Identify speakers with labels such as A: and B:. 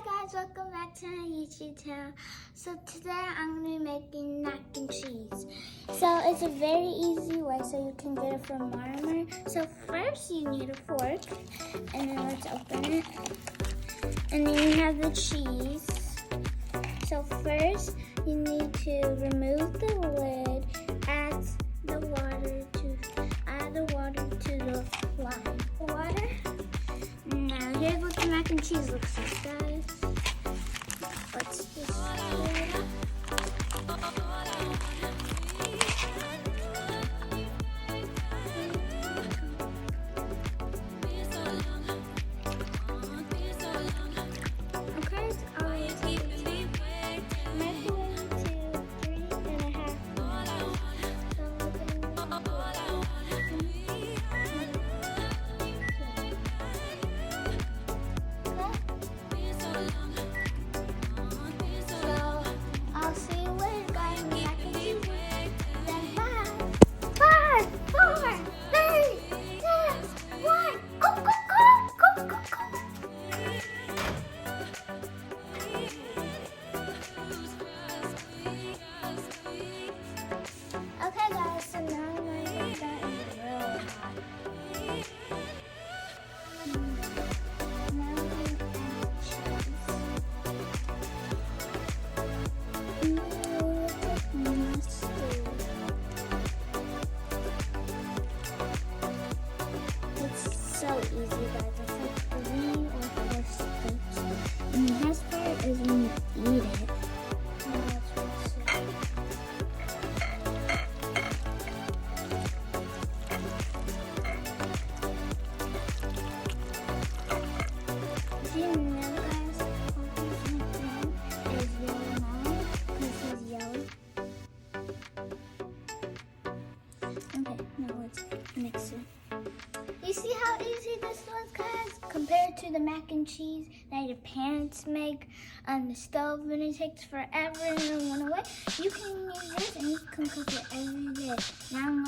A: Hi guys, welcome back to my YouTube channel. So today I'm going to be making mac and cheese. So it's a very easy way so you can get it from Walmart. So first you need a fork, and then let's open it. And then you have the cheese. So first you need to remove the lid, add the water to the lime. Water. Now here's what the mac and cheese looks like, guys. Let's just stir it up. Okay, it's already taken. Microwave to 3.5 minutes. I'll see you later, guys. Mac and cheese. Then 5, 4, 3, 2, 1. Go, go, go, go, go, go. Okay, guys. So now my that is really hot. Now I'm gonna add cheese. It's so easy, guys. It's like 3 or 4 steps. And the best part is when you eat it. Oh, that's really sweet. Do you know, guys, Poppy's nickname is Yellow Mom because he's yellow? Okay, now let's mix it. You see how easy this was, guys? Compared to the mac and cheese that your parents make on the stove and it takes forever and then went away. You can use this and you can cook it every day. Now I'm